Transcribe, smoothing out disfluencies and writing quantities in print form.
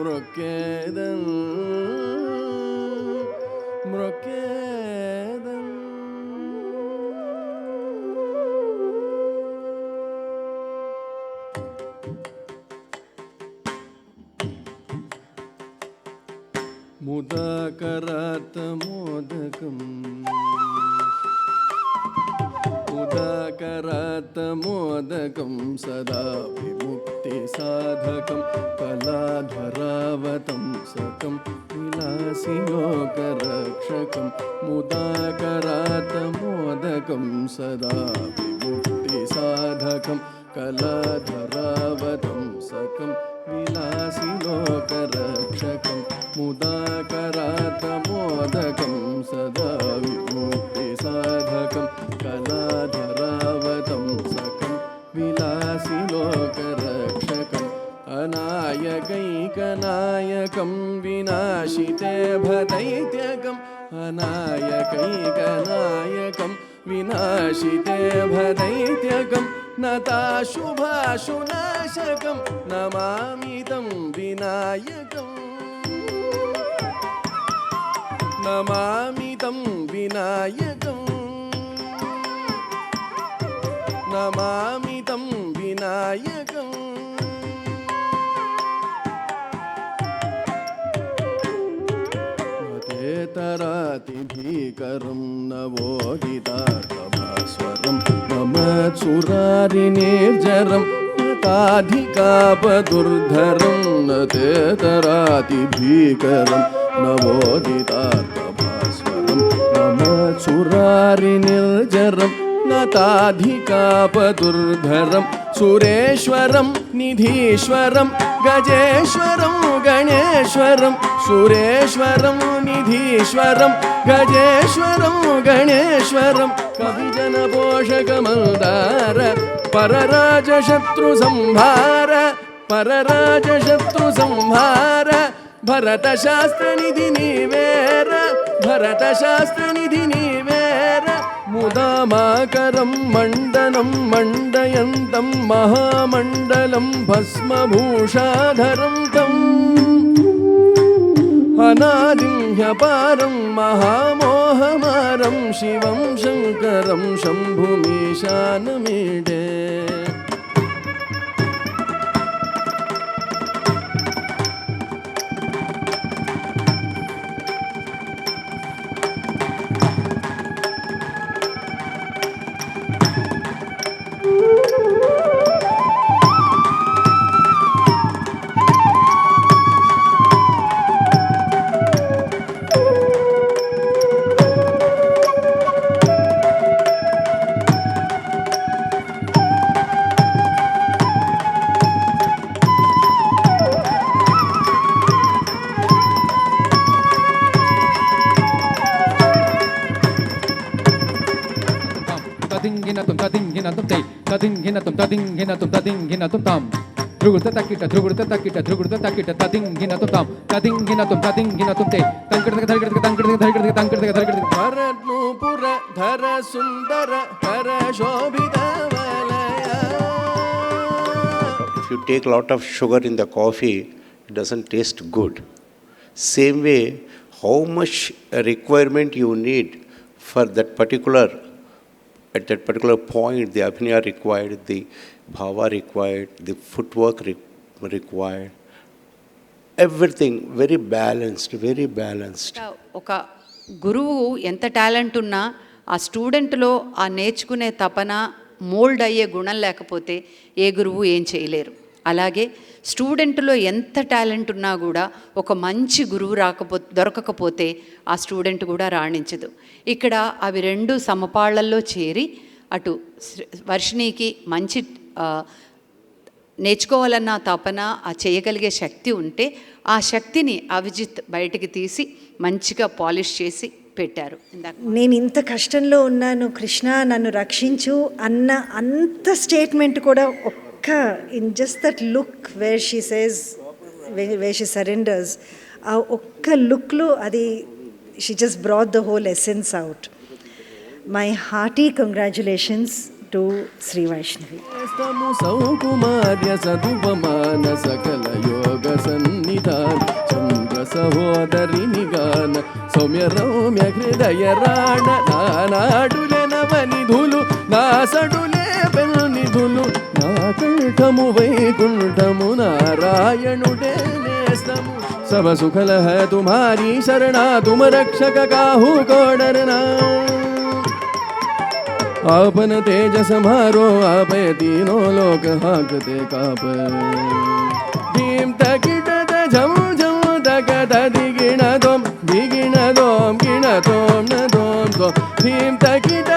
మ్రొక్కేదన్ మ్రొక్కేదన్. ముదాకరాతమోదకం ముదాకరాతమోదకం సదా విముక్తి సాధకం కళాధరావతం సకం విలాసిలోకరక్షకం. ముదాకరాతమోదకం సదా విముక్తి సాధకం కళాధరావతం సకం విలాసిలోకరక్షకం. ముదాకరాతమోదకం సదా విముక్తి సాధకం కళాధరావతం సకం విలాసిలోకరక్షకం. అనాయకైకనాయకం వినాశితే భదైత్యకం. అనాయకైకనాయకం వినాశితే భదైత్యకం. నతాశుభాశునాశకం నమామితం వినాయకం. నమామితం వినాయకం. నమామితం వినాయకం. మతేతరాతి భీకరం నవోదితార్థభాస్వరం మమత్సురారి నిర్జరం నతాధికాపదుర్ధరం. నతేతరాతి భీకరం నవోదితార్థభాస్వరం మమత్సురారి నిర్జరం నతాధికాపదుర్ధరం. సురేశ్వరం నిధీశ్వరం గజేశ్వరం గణేశ్వరం. సురేశ్వరం నిధీశ్వరం గజేశ్వరం గణేశ్వరం. కవిజన పోషకమందార పరరాజశత్రు సంహార పరరాజశత్రు సంహార. భరత శాస్త్ర నిధి నీవేర భరత శాస్త్ర నిధి నీవేర. ముదామాకరం మండనం మండయంతం మహామండలం భస్మభూషాధరం తం. అనాదిం హ్యపారం మహామోహమారం శివం శంకరం శంభుమీశానమీడే. తదింగినతం తదింగినతం తై తదింగినతం తదింగినతం తదింగినతం తాం. ధృగుత తక్కిట ధృగుత తక్కిట ధృగుత తక్కిట తదింగినతం తాం. తదింగినతం తదింగినతం తై తంకిటక ధరికిటక తంకిటక ధరికిటక తంకిటక ధరికిటక. భరత్నూపుర ధర సుందర హర శోభిత వలయ. If you take a lot of sugar in the coffee, it doesn't taste good. Same way, how much requirement you need for that particular, at that particular point, the abhinaya required, the bhava required, the footwork required, everything very balanced, very balanced. ఒక గురువు ఎంత talent ఉన్నా ఆ స్టూడెంట్లో ఆ నేర్చుకునే తపన mould అయ్యే గుణం లేకపోతే ఏ గురువు ఏం చేయలేరు. అలాగే స్టూడెంట్లో ఎంత టాలెంట్ ఉన్నా కూడా ఒక మంచి గురువు దొరకకపోతే ఆ స్టూడెంట్ కూడా రాణించదు. ఇక్కడ అవి రెండు సమపాళ్లల్లో చేరి అటు వర్షిణికి మంచి నేర్చుకోవాలన్న తపన ఆ చేయగలిగే శక్తి ఉంటే ఆ శక్తిని అవిజిత్ బయటికి తీసి మంచిగా పాలిష్ చేసి పెట్టారు. నేను ఇంత కష్టంలో ఉన్నాను, కృష్ణ నన్ను రక్షించు అన్న అంత స్టేట్మెంట్ కూడా in just that look where she says, where she surrenders, ఆ ఒక్క లుక్లో అది she just brought the whole essence out. My hearty congratulations to Sri Vaishnavi. సౌకుమార్య సదుపమాన సకల యోగ సన్ని నిధాన చంద్ర సహోదరిని గాన సౌమ్య రౌమ్య హృదయ రాణ నానాడులే నవనిధులు నా సడులే పెన్నిధులు నా కంఠము వైకుంఠము నారాయణుడే నేస్తము सब सुखल है तुम्हारी शरणा तुम रक्षक काहू को डरना आपन तेज समारो आपे तीनों लोक हाकते काप भीम तकिट झम झम तक दिगिण दोम न दोम न दोम भीम तकिट